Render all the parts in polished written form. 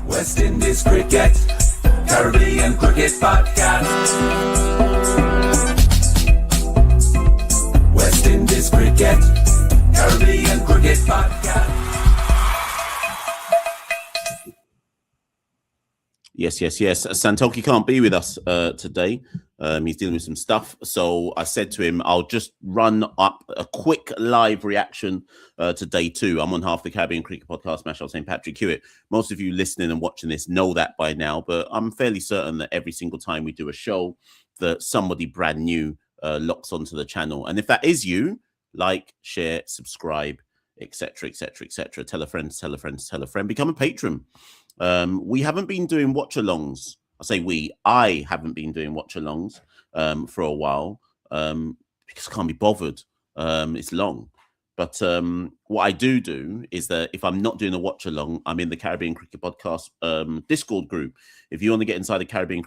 West Indies Cricket, Caribbean Cricket Podcast. West Indies Cricket, Caribbean Cricket Podcast. Yes. Santoki can't be with us today. He's dealing with some stuff. So I said to him, I'll just run up a quick live reaction to day 2. I'm on half the Caribbean Cricket Podcast, Machel St. Patrick Hewitt. Most of you listening and watching this know that by now, but I'm fairly certain that every single time we do a show that somebody brand new locks onto the channel. And if that is you, like, share, subscribe, etc. Tell a friend, tell a friend, tell a friend. Become a patron. We haven't been doing watch-alongs. I haven't been doing watch-alongs for a while because I can't be bothered. It's long. But what I do is that if I'm not doing a watch-along, I'm in the Caribbean Cricket Podcast Discord group. If you want to get inside the Caribbean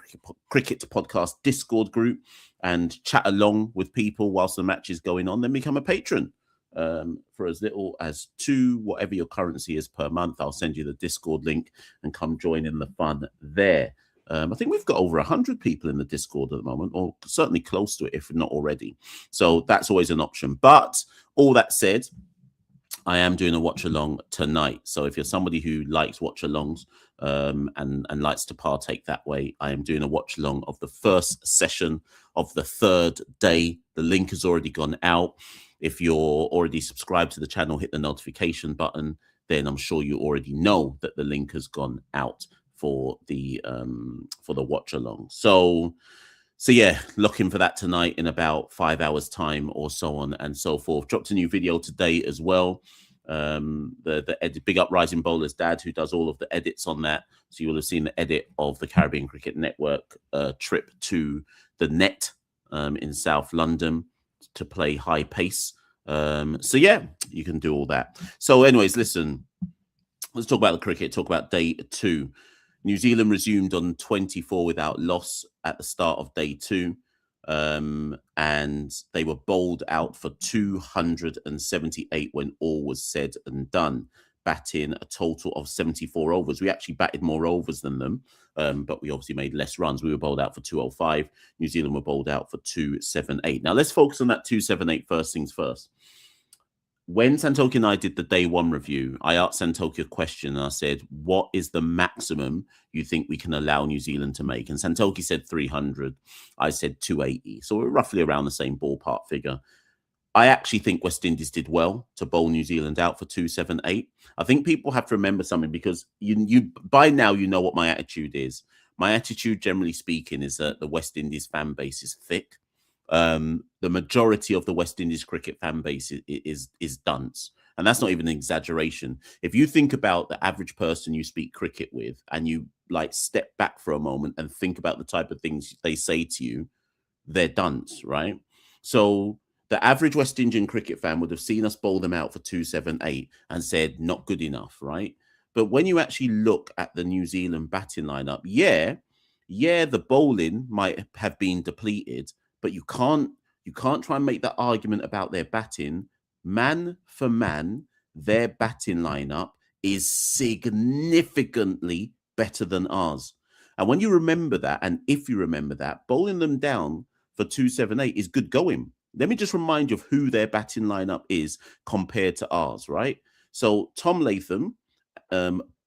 Cricket Podcast Discord group and chat along with people whilst the match is going on, then become a patron. For as little as $2, whatever your currency is per month. I'll send you the Discord link and come join in the fun there. I think we've got over 100 people in the Discord at the moment, or certainly close to it, if not already. So that's always an option. But all that said, I am doing a watch along tonight. So if you're somebody who likes watch alongs and likes to partake that way, I am doing a watch along of the first session of the 3rd day. The link has already gone out. If you're already subscribed to the channel, hit the notification button. Then I'm sure you already know that the link has gone out for the watch along. So yeah, looking for that tonight in about 5 hours time or so on and so forth. Dropped a new video today as well. The edit, Big Up Rising Bowler's dad, who does all of the edits on that. So you will have seen the edit of the Caribbean Cricket Network trip to the Net in South London to play high pace. So yeah, you can do all that. So anyways, listen, let's talk about the cricket, talk about day 2. New Zealand resumed on 24 without loss at the start of day 2. And they were bowled out for 278 when all was said and done, batting a total of 74 overs. We actually batted more overs than them, but we obviously made less runs. We were bowled out for 205. New Zealand were bowled out for 278. Now, let's focus on that 278 first things first. When Santoki and I did the day 1 review, I asked Santoki a question and I said, what is the maximum you think we can allow New Zealand to make? And Santoki said 300. I said 280. So we're roughly around the same ballpark figure. I actually think West Indies did well to bowl New Zealand out for 278. I think people have to remember something, because you by now you know what my attitude is. My attitude, generally speaking, is that the West Indies fan base is thick. The majority of the West Indies cricket fan base is dunce. And that's not even an exaggeration. If you think about the average person you speak cricket with and you like step back for a moment and think about the type of things they say to you, they're dunce, right? So the average West Indian cricket fan would have seen us bowl them out for 278 and said, not good enough, right? But when you actually look at the New Zealand batting lineup, yeah, the bowling might have been depleted, but you can't try and make that argument about their batting. Man for man, their batting lineup is significantly better than ours. And when you remember that, and if you remember that, bowling them down for 278 is good going. Let me just remind you of who their batting lineup is compared to ours, right? So Tom Latham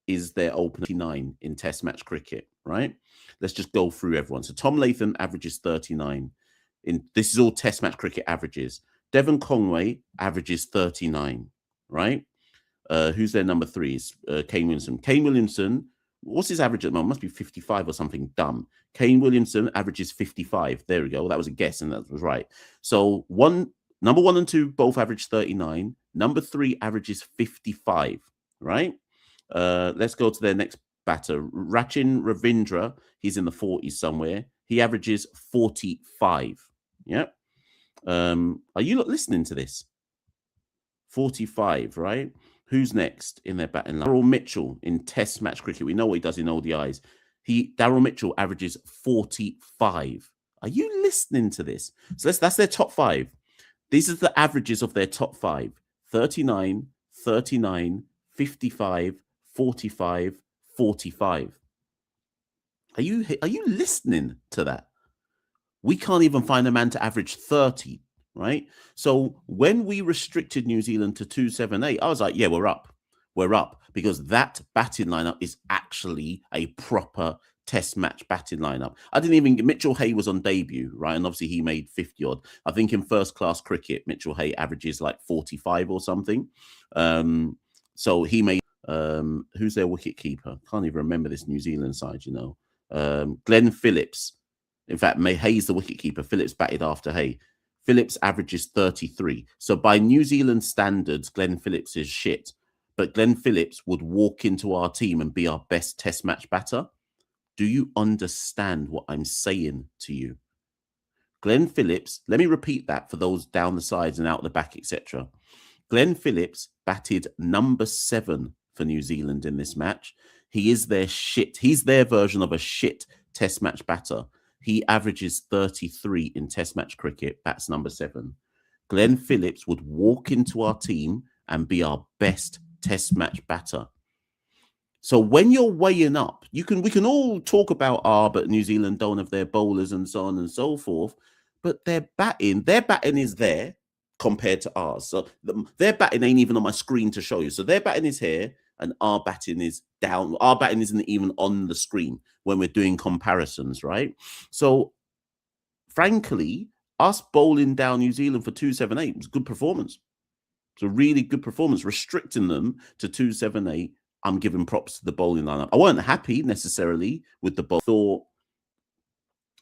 is their opener 39 in Test match cricket, right? Let's just go through everyone. So Tom Latham averages 39. This is all Test match cricket averages. Devon Conway averages 39, right? Who's their number 3 is Kane Williamson. Kane Williamson, what's his average at the moment? Must be 55 or something dumb. Kane Williamson averages 55. There we go. That was a guess, and that was right. So number 1 and 2 both average 39. Number 3 averages 55, right? Let's go to their next batter. Rachin Ravindra, he's in the 40s somewhere. He averages 45. Yeah. Are you not listening to this? 45, right? Who's next in their batting line? Daryl Mitchell in Test match cricket. We know what he does in ODIs. Daryl Mitchell averages 45. Are you listening to this? So that's their top 5. These are the averages of their top 5. 39, 39, 55, 45, 45. Are you listening to that? We can't even find a man to average 30, right? So when we restricted New Zealand to 278, I was like, yeah, we're up. We're up, because that batting lineup is actually a proper test match batting lineup. I didn't even, Mitchell Hay was on debut, right? And obviously he made 50 odd. I think in first class cricket, Mitchell Hay averages like 45 or something. So he made, who's their wicket keeper? Can't even remember this New Zealand side, you know. Glenn Phillips. In fact, Hay's the wicketkeeper. Phillips batted after Hay. Phillips averages 33. So by New Zealand standards, Glenn Phillips is shit. But Glenn Phillips would walk into our team and be our best test match batter. Do you understand what I'm saying to you? Glenn Phillips, let me repeat that for those down the sides and out the back, etc. Glenn Phillips batted number 7 for New Zealand in this match. He is their shit. He's their version of a shit test match batter. He averages 33 in test match cricket. That's number 7. Glenn Phillips would walk into our team and be our best test match batter. So when you're weighing up, we can all talk about but New Zealand don't have their bowlers and so on and so forth, but their batting is there compared to ours. So their batting ain't even on my screen to show you. So their batting is here and our batting is down. Our batting isn't even on the screen when we're doing comparisons, right? So frankly, us bowling down New Zealand for 278 was a good performance. It's a really good performance. Restricting them to 278, I'm giving props to the bowling lineup. I weren't happy necessarily with the bowl.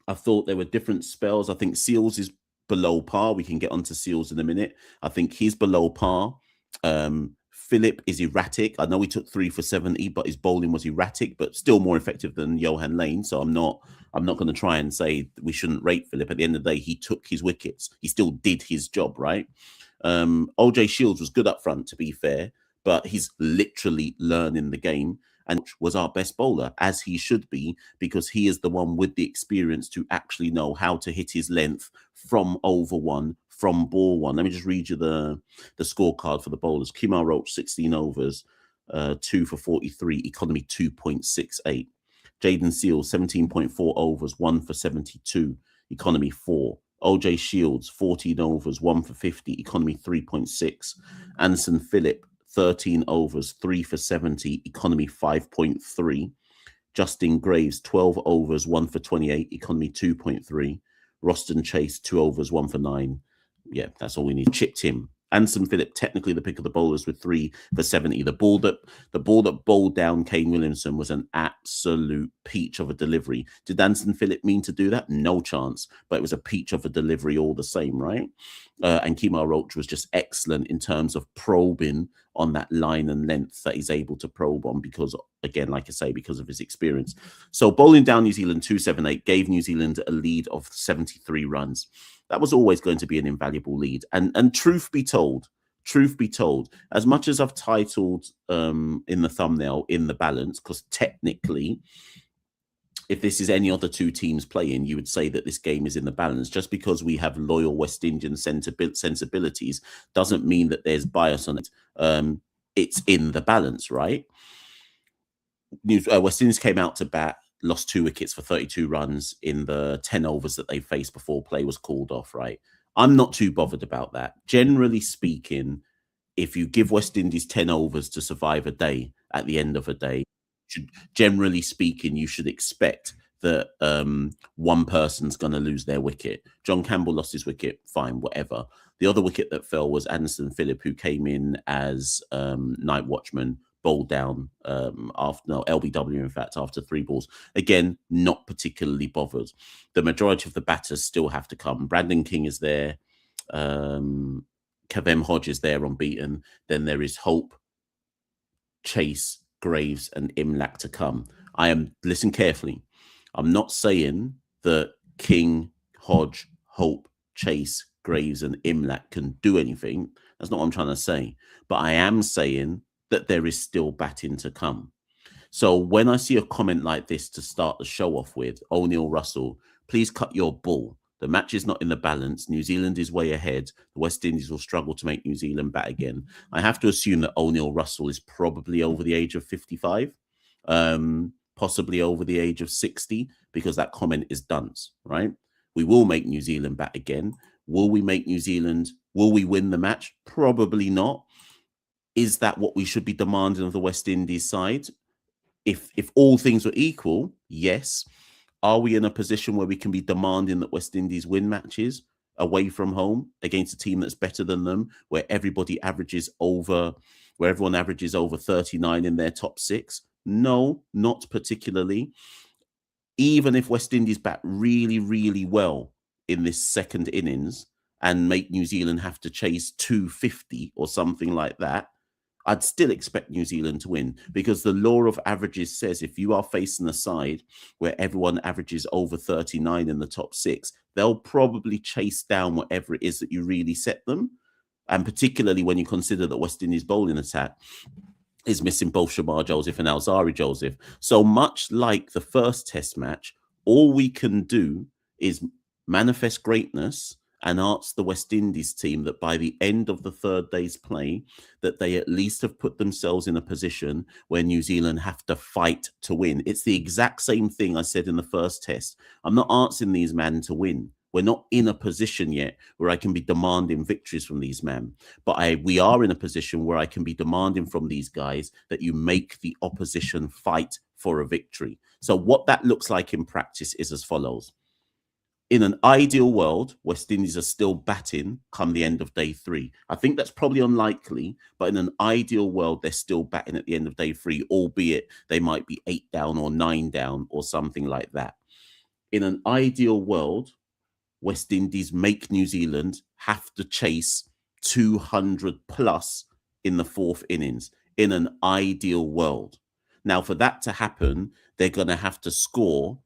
I thought there were different spells. I think Seals is below par. We can get onto Seals in a minute. I think he's below par. Phillip is erratic. I know he took 3 for 70, but his bowling was erratic, but still more effective than Johan Lane. So I'm not going to try and say we shouldn't rate Phillip. At the end of the day, he took his wickets. He still did his job, right? OJ Shields was good up front, to be fair, but he's literally learning the game and was our best bowler, as he should be, because he is the one with the experience to actually know how to hit his length from over one, from ball one. Let me just read you the scorecard for the bowlers. Kemar Roach, 16 overs, 2 for 43, economy 2.68. Jaden Seals, 17.4 overs, 1 for 72, economy 4. OJ Shields, 14 overs, 1 for 50, economy 3.6. Anderson Phillip, 13 overs, 3 for 70, economy 5.3. Justin Graves, 12 overs, 1 for 28, economy 2.3. Roston Chase, 2 overs, 1 for 9. Yeah, that's all we need. Chipped him. Anderson Phillip, technically the pick of the bowlers with 3 for 70. The ball that bowled down Kane Williamson was an absolute peach of a delivery. Did Anderson Phillip mean to do that? No chance. But it was a peach of a delivery all the same, right? And Kemar Roach was just excellent in terms of probing on that line and length that he's able to probe on because, again, like I say, because of his experience. So bowling down New Zealand 278 gave New Zealand a lead of 73 runs. That was always going to be an invaluable lead. And truth be told, as much as I've titled in the thumbnail in the balance, because technically, if this is any other two teams playing, you would say that this game is in the balance. Just because we have loyal West Indian sensibilities doesn't mean that there's bias on it. It's in the balance, right? West Indies came out to bat, lost 2 wickets for 32 runs in the 10 overs that they faced before play was called off, right? I'm not too bothered about that. Generally speaking, if you give West Indies 10 overs to survive a day, at the end of a day, generally speaking, you should expect that one person's going to lose their wicket. John Campbell lost his wicket, fine, whatever. The other wicket that fell was Anderson Phillip, who came in as night watchman, bowled down LBW, in fact, after 3 balls. Again, not particularly bothered. The majority of the batters still have to come. Brandon King is there. Kavem Hodge is there unbeaten. Then there is Hope, Chase, Graves, and Imlak to come. Listen carefully. I'm not saying that King, Hodge, Hope, Chase, Graves, and Imlak can do anything. That's not what I'm trying to say. But I am saying that there is still batting to come. So when I see a comment like this to start the show off with, O'Neill Russell, please cut your bull. The match is not in the balance. New Zealand is way ahead. The West Indies will struggle to make New Zealand bat again. I have to assume that O'Neill Russell is probably over the age of 55. possibly over the age of 60, because that comment is dunce, right? We will make New Zealand bat again. Will we make New Zealand? Will we win the match? Probably not. Is that what we should be demanding of the West Indies side? If all things were equal, yes. Are we in a position where we can be demanding that West Indies win matches away from home against a team that's better than them, where everyone averages over 39 in their top 6? No, not particularly. Even if West Indies bat really, really well in this second innings and make New Zealand have to chase 250 or something like that, I'd still expect New Zealand to win, because the law of averages says if you are facing a side where everyone averages over 39 in the top 6, they'll probably chase down whatever it is that you really set them. And particularly when you consider that West Indies bowling attack is missing both Shamar Joseph and Alzari Joseph. So much like the first test match, all we can do is manifest greatness and ask the West Indies team that by the end of the third day's play, that they at least have put themselves in a position where New Zealand have to fight to win. It's the exact same thing I said in the first test. I'm not asking these men to win. We're not in a position yet where I can be demanding victories from these men. But we are in a position where I can be demanding from these guys that you make the opposition fight for a victory. So what that looks like in practice is as follows. In an ideal world, West Indies are still batting come the end of day 3. I think that's probably unlikely, but in an ideal world, they're still batting at the end of day 3, albeit they might be 8 down or 9 down or something like that. In an ideal world, West Indies make New Zealand have to chase 200 plus in the 4th innings, in an ideal world. Now, for that to happen, they're going to have to score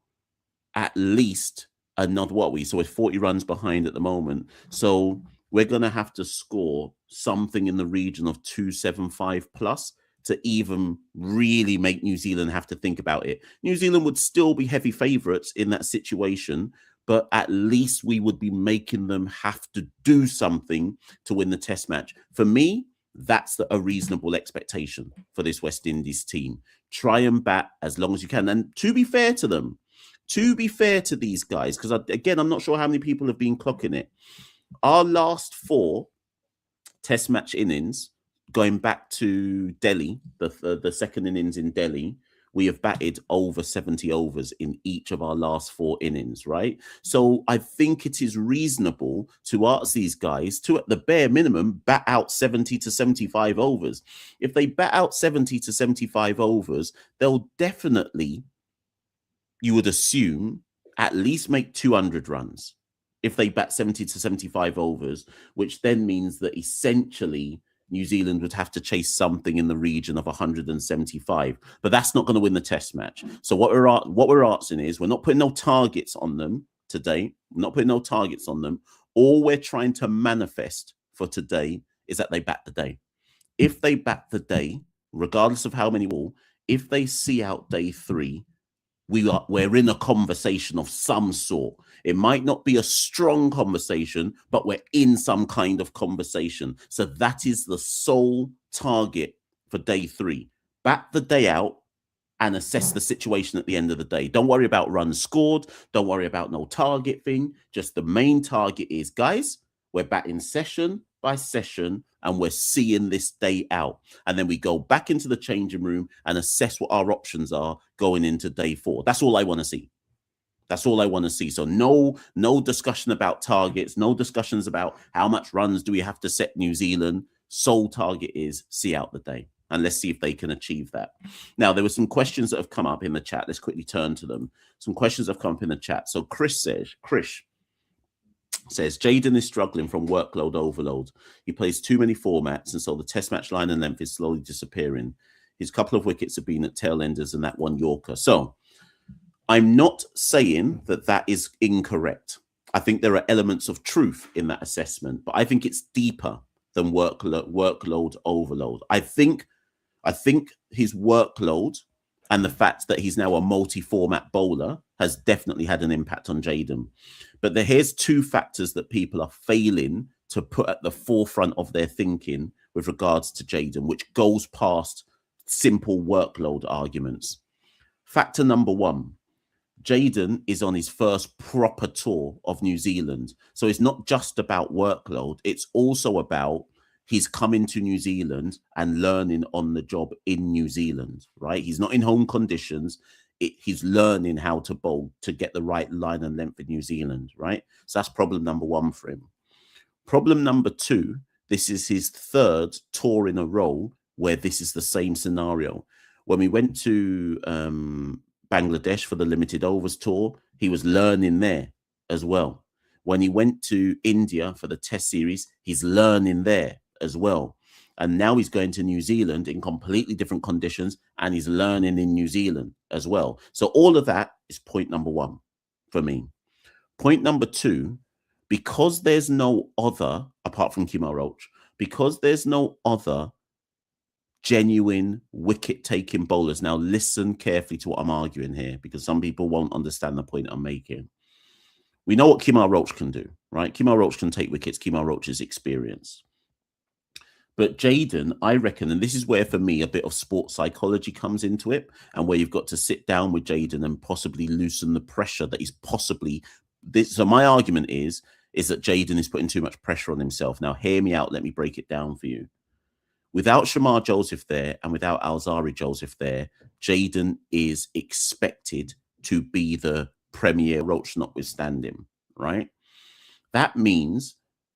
at least another, so we're 40 runs behind at the moment. So we're going to have to score something in the region of 275 plus to even really make New Zealand have to think about it. New Zealand would still be heavy favourites in that situation, but at least we would be making them have to do something to win the test match. For me, that's a reasonable expectation for this West Indies team. Try and bat as long as you can. And to be fair to them, to be fair to these guys, because again, I'm not sure how many people have been clocking it. Our last 4 test match innings, going back to Delhi, the second innings in Delhi, we have batted over 70 overs in each of our last 4 innings, right? So I think it is reasonable to ask these guys to, at the bare minimum, bat out 70 to 75 overs. If they bat out 70 to 75 overs, they'll definitely, you would assume, at least make 200 runs if they bat 70 to 75 overs, which then means that essentially New Zealand would have to chase something in the region of 175. But that's not going to win the test match. So what we're asking is, we're not putting no targets on them today. We're not putting no targets on them. All we're trying to manifest for today is that they bat the day. If they bat the day, regardless of how many will, if they see out day 3, we're in a conversation of some sort. It might not be a strong conversation, but we're in some kind of conversation. So that is the sole target for day 3. Bat the day out and assess the situation at the end of the day. Don't worry about runs scored. Don't worry about no target thing. Just the main target is, guys, we're batting session by session and we're seeing this day out. And then we go back into the changing room and assess what our options are going into day 4. That's all I want to see. That's all I want to see. So no discussion about targets, no discussions about how much runs do we have to set New Zealand. Sole target is see out the day. And let's see if they can achieve that. Now, there were some questions that have come up in the chat. Let's quickly turn to them. Some questions have come up in the chat. So Krish says, Jaden is struggling from workload overload. He plays too many formats, and so the test match line and length is slowly disappearing. His couple of wickets have been at tail enders and that one Yorker. So I'm not saying that that is incorrect. I think there are elements of truth in that assessment, but I think it's deeper than workload overload. I think his workload and the fact that he's now a multi-format bowler has definitely had an impact on Jaden. But here's 2 factors that people are failing to put at the forefront of their thinking with regards to Jaden, which goes past simple workload arguments. Factor number one, Jayden is on his first proper tour of New Zealand. So it's not just about workload. It's also about he's coming to New Zealand and learning on the job in New Zealand, right? He's not in home conditions. He's learning how to bowl to get the right line and length in New Zealand, right? So that's problem number one for him. Problem number two, this is his third tour in a row where this is the same scenario. When we went to Bangladesh for the limited overs tour, he was learning there as well. When he went to India for the test series, he's learning there as well. And now he's going to New Zealand in completely different conditions, and he's learning in New Zealand as well. So all of that is point number one for me. Point number two, because there's no other, apart from Kemar Roach, because there's no other genuine wicket-taking bowlers. Now, listen carefully to what I'm arguing here, because some people won't understand the point I'm making. We know what Kemar Roach can do, right? Kemar Roach can take wickets. Kemar Roach is experienced. But Jayden, I reckon, and this is where, for me, a bit of sports psychology comes into it, and where you've got to sit down with Jayden and possibly loosen the pressure that he's possibly... So my argument is that Jayden is putting too much pressure on himself. Now, hear me out. Let me break it down for you. Without Shamar Joseph there and without Alzari Joseph there, Jayden is expected to be the premier, Roach notwithstanding, right? That means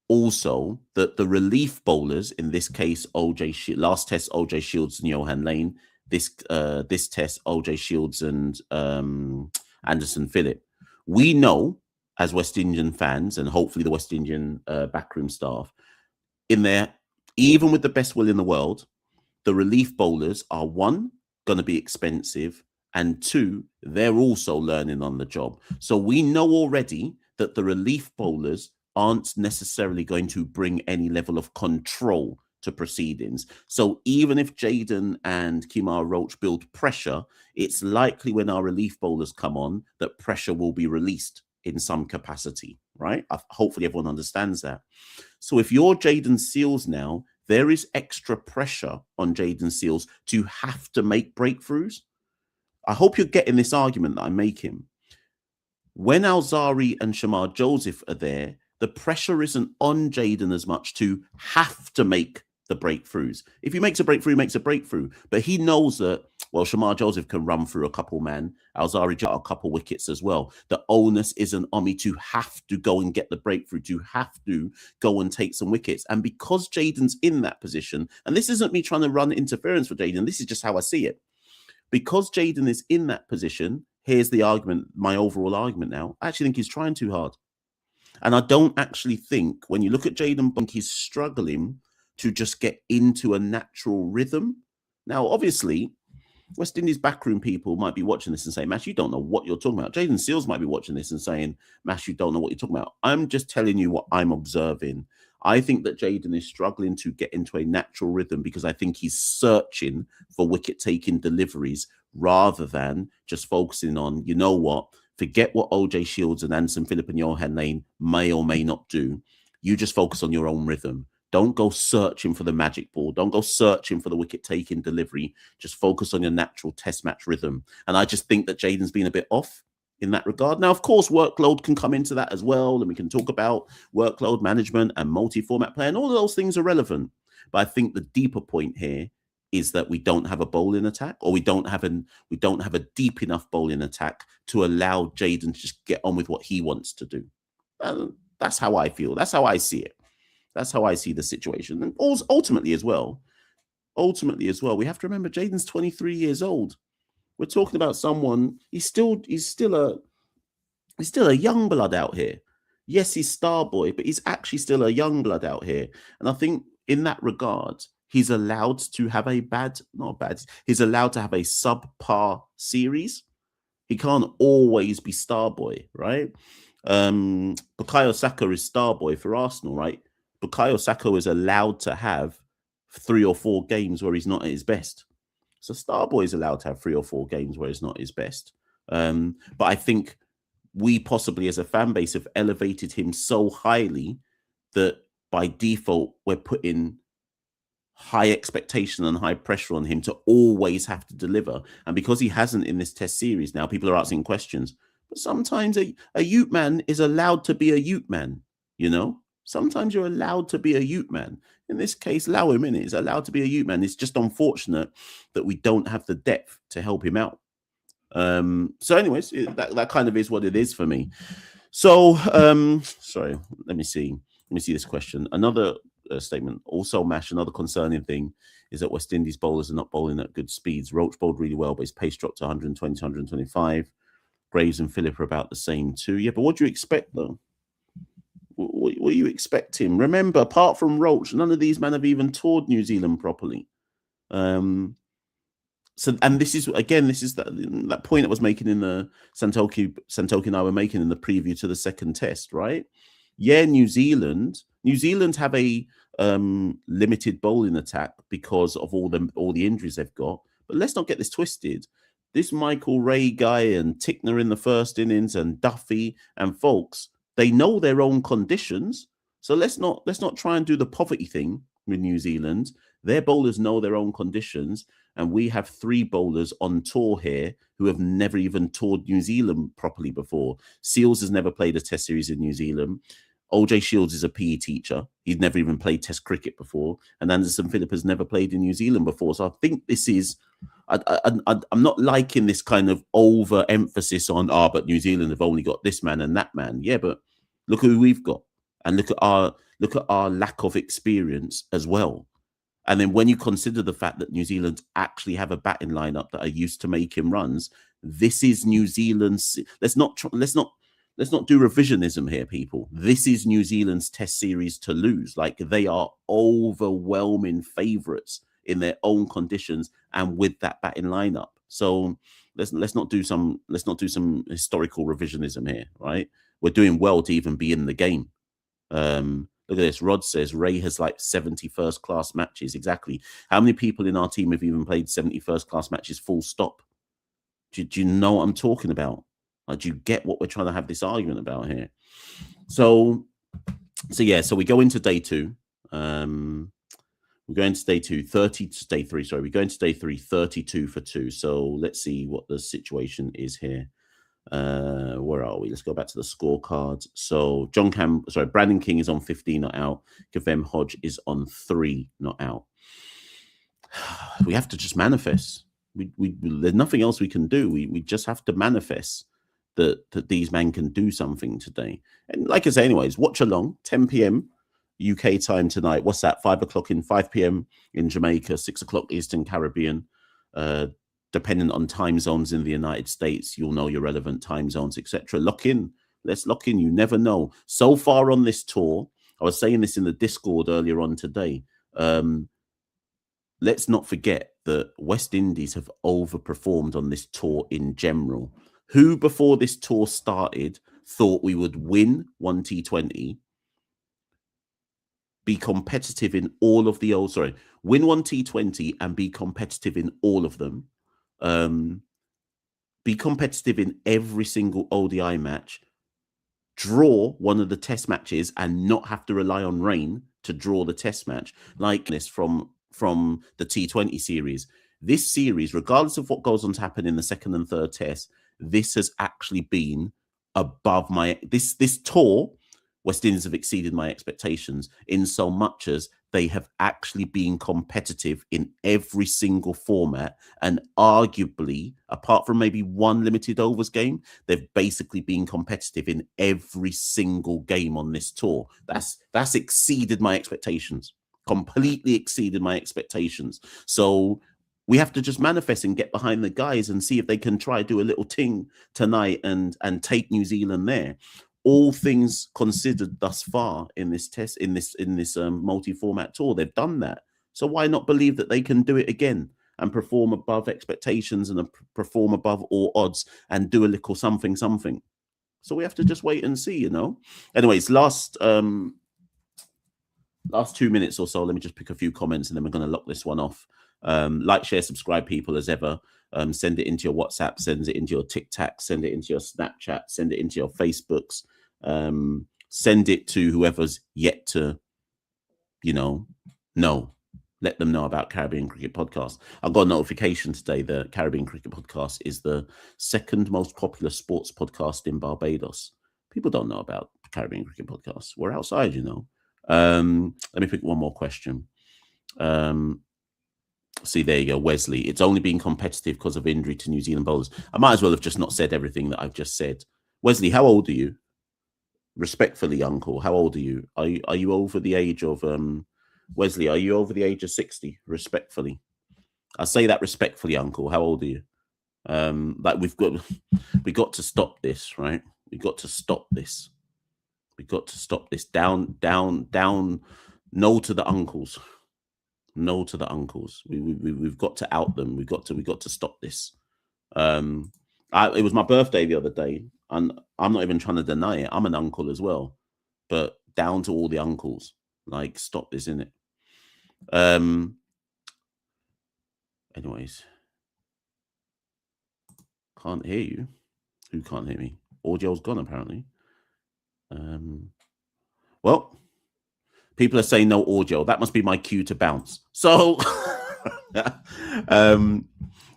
also that the relief bowlers, in this case, last test, OJ Shields and Johan Lane, this test, OJ Shields and Anderson Phillip. We know, as West Indian fans, and hopefully the West Indian backroom staff, in there, even with the best will in the world, the relief bowlers are, one, going to be expensive, and two, they're also learning on the job. So we know already that the relief bowlers aren't necessarily going to bring any level of control to proceedings. So even if Jayden and Kemar Roach build pressure, it's likely when our relief bowlers come on that pressure will be released in some capacity, right? Hopefully everyone understands that. So if you're Jayden Seales now, there is extra pressure on Jayden Seales to have to make breakthroughs. I hope you're getting this argument that I'm making. When Alzari and Shamar Joseph are there, the pressure isn't on Jayden as much to have to make the breakthroughs. If he makes a breakthrough, he makes a breakthrough. But he knows that, well, Shamar Joseph can run through a couple, man. Alzari got a couple wickets as well. The onus isn't on me to have to go and get the breakthrough, to have to go and take some wickets. And because Jayden's in that position, and this isn't me trying to run interference for Jayden, this is just how I see it. Because Jayden is in that position, here's the argument, my overall argument now. I actually think he's trying too hard. And I don't actually think, when you look at Jayden, he's struggling to just get into a natural rhythm. Now, obviously, West Indies backroom people might be watching this and saying, Mash, you don't know what you're talking about. Jayden Seales might be watching this and saying, Mash, you don't know what you're talking about. I'm just telling you what I'm observing. I think that Jayden is struggling to get into a natural rhythm because I think he's searching for wicket-taking deliveries rather than just focusing on, you know what, forget what OJ Shields and Anderson Phillip and Johan Lane may or may not do. You just focus on your own rhythm. Don't go searching for the magic ball. Don't go searching for the wicket-taking delivery. Just focus on your natural test match rhythm. And I just think that Jayden's been a bit off in that regard. Now, of course, workload can come into that as well. And we can talk about workload management and multi-format play. And all of those things are relevant. But I think the deeper point here is that we don't have a bowling attack, or we don't have a deep enough bowling attack to allow Jayden to just get on with what he wants to do. That's how I feel. That's how I see it. That's how I see the situation. And ultimately as well, we have to remember Jayden's 23 years old. We're talking about someone, he's still a young blood out here. Yes, he's star boy, but he's actually still a young blood out here. And I think in that regard, he's allowed to have he's allowed to have a subpar series. He can't always be star boy, right? Bukayo Saka is star boy for Arsenal, right? Bukayo Saka is allowed to have 3 or 4 games where he's not at his best. So Starboy is allowed to have 3 or 4 games where he's not at his best. But I think we possibly as a fan base have elevated him so highly that by default, we're putting high expectation and high pressure on him to always have to deliver. And because he hasn't in this test series now, people are asking questions. But sometimes a Ute man is allowed to be a Ute man, you know? Sometimes you're allowed to be a Ute man. In this case, allow him in. He's allowed to be a Ute man. It's just unfortunate that we don't have the depth to help him out. So anyways, that kind of is what it is for me. So, sorry, let me see this question. Another statement. Also, Mash, another concerning thing is that West Indies bowlers are not bowling at good speeds. Roach bowled really well, but his pace dropped to 120 to 125. Graves and Phillip are about the same too. Yeah, but what do you expect, though? What are you expecting? Remember, apart from Roach, none of these men have even toured New Zealand properly. So, and this is that point I was making in the Santoki and I were making in the preview to the second test, right? Yeah, New Zealand have a limited bowling attack because of all the injuries they've got. But let's not get this twisted. This Michael Ray guy and Tickner in the first innings and Duffy and Folks, they know their own conditions. So let's not try and do the poverty thing with New Zealand. Their bowlers know their own conditions. And we have 3 bowlers on tour here who have never even toured New Zealand properly before. Seals has never played a test series in New Zealand. OJ Shields is a PE teacher. He's never even played test cricket before. And Anderson Phillip has never played in New Zealand before. So I think this is, I'm not liking this kind of overemphasis on, but New Zealand have only got this man and that man. Yeah, but look who we've got. And look at our lack of experience as well. And then when you consider the fact that New Zealand actually have a batting lineup that are used to making runs, this is New Zealand's. Let's not do revisionism here, people. This is New Zealand's test series to lose. Like, they are overwhelming favourites in their own conditions and with that batting lineup. So let's not do some historical revisionism here, right? We're doing well to even be in the game. Look at this. Rod says Ray has like 70 first-class matches. Exactly. How many people in our team have even played 70 first-class matches full stop? Do you know what I'm talking about? Like, do you get what we're trying to have this argument about here? So yeah, so we go into day 2. We're going to day 2, 30 to day 3. Sorry, we're going to day 3, 32 for 2. So let's see what the situation is here. Where are we? Let's go back to the scorecards. So Brandon King is on 15, not out. Kavem Hodge is on 3, not out. We have to just manifest. There's nothing else we can do. We just have to manifest that these men can do something today. And like I say, anyways, watch along. 10 p.m. UK time tonight. What's that? 5 p.m. in Jamaica, 6 o'clock Eastern Caribbean. Depending on time zones in the United States, you'll know your relevant time zones, etc. Lock in. Let's lock in. You never know. So far on this tour, I was saying this in the Discord earlier on today. Let's not forget that West Indies have overperformed on this tour in general. Who before this tour started thought we would win one T20, be competitive in all of the win one T20 and be competitive in all of them? Be competitive in every single ODI match, draw one of the test matches and not have to rely on rain to draw the test match, like this from the T20 series. This series, regardless of what goes on to happen in the second and third test, this has actually been above this tour. West Indies have exceeded my expectations in so much as they have actually been competitive in every single format, and arguably, apart from maybe one limited overs game, they've basically been competitive in every single game on this tour. That's exceeded my expectations, completely exceeded my expectations. So we have to just manifest and get behind the guys and see if they can try do a little ting tonight and take New Zealand there. All things considered thus far in this test, in this multi-format tour, they've done that. So why not believe that they can do it again and perform above expectations and perform above all odds and do a little something? So we have to just wait and see, you know. Anyways, last 2 minutes or so, let me just pick a few comments and then we're going to lock this one off. Like, share, subscribe, people, as ever. Send it into your WhatsApp, send it into your TikTok, send it into your Snapchat, send it into your Facebooks. Send it to whoever's yet to, know. let them know about Caribbean Cricket Podcast. I got a notification today that Caribbean Cricket Podcast is the second most popular sports podcast in Barbados. People don't know about Caribbean Cricket Podcast. We're outside, you know. Let me pick one more question. See, there you go, Wesley. It's only been competitive because of injury to New Zealand bowlers. I might as well have just not said everything that I've just said. Wesley, how old are you? Respectfully, uncle, how old are you? Are you over the age of Wesley? Are you over the age of 60? Respectfully, I say that respectfully, uncle. How old are you? Like we got to stop this, right? We got to stop this. We got to stop this. Down. No to the uncles. No to the uncles. We've got to out them. We got to stop this. It was my birthday the other day, and I'm not even trying to deny it. I'm an uncle as well, but down to all the uncles. Like, stop this, innit? Anyways, can't hear you. Who can't hear me? Audio's gone apparently. Well, people are saying no audio. That must be my cue to bounce. So,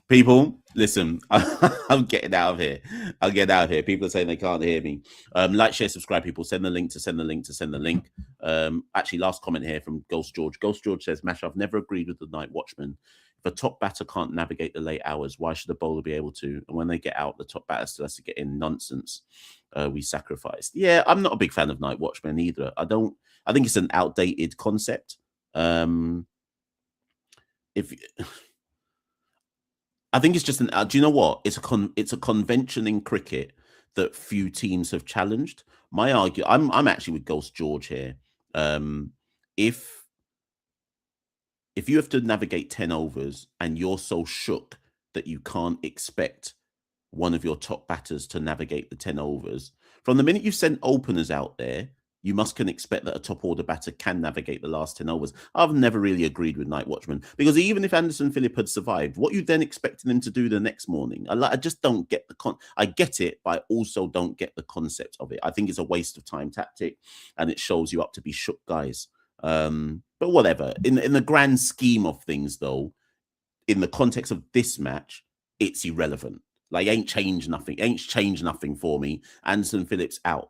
people, listen, I'm getting out of here. I'll get out of here. People are saying they can't hear me. Like, share, subscribe, people. Send the link. Actually, last comment here from Ghost George. Ghost George says, Machel, I've never agreed with the night watchman. If a top batter can't navigate the late hours, why should the bowler be able to? And when they get out, the top batter still has to get in. Nonsense. We sacrificed. Yeah, I'm not a big fan of night watchmen either. I think it's an outdated concept. I think it's just do you know what? It's a convention in cricket that few teams have challenged. My argument, I'm actually with Ghost George here. If you have to navigate 10 overs and you're so shook that you can't expect one of your top batters to navigate the 10 overs, from the minute you send openers out there, you can expect that a top order batter can navigate the last 10 overs. I've never really agreed with night watchmen, because even if Anderson Phillip had survived, what you then expecting him to do the next morning? I just don't get I get it, but I also don't get the concept of it. I think it's a waste of time tactic, and it shows you up to be shook guys. But whatever. In the grand scheme of things, though, in the context of this match, it's irrelevant. Like, ain't changed nothing for me. Anderson Phillip's out.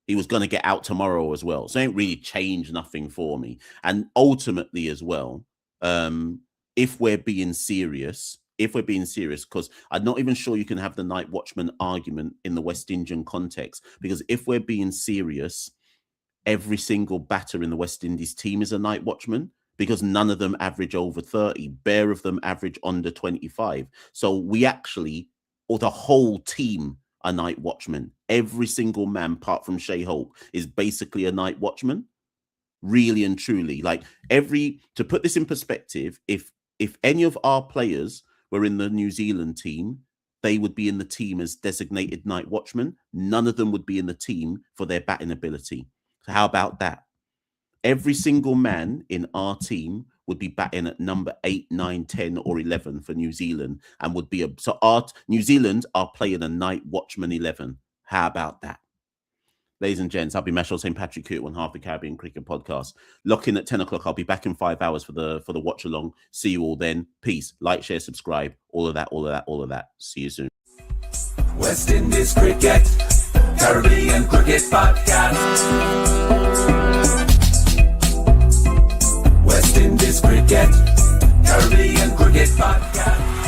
He was going to get out tomorrow as well. So it ain't really changed nothing for me. And ultimately as well, if we're being serious, because I'm not even sure you can have the night watchman argument in the West Indian context, because if we're being serious, every single batter in the West Indies team is a night watchman, because none of them average over 30. Bare of them average under 25. So we actually, or the whole team, a night watchman. Every single man, apart from Shea Hope, is basically a night watchman. Really and truly. Like, to put this in perspective, if any of our players were in the New Zealand team, they would be in the team as designated night watchmen. None of them would be in the team for their batting ability. So how about that? Every single man in our team would be batting at number 8, 9, 10, or 11 for New Zealand, and would be New Zealand are playing a night watchman 11. How about that? Ladies and gents, I'll be Machel St. Patrick here at one half the Caribbean Cricket Podcast. Lock in at 10 o'clock. I'll be back in 5 hours for the watch along. See you all then. Peace. Like, share, subscribe. All of that. See you soon. West Indies Cricket, Caribbean Cricket Podcast. West Indies Cricket, Caribbean Cricket Podcast.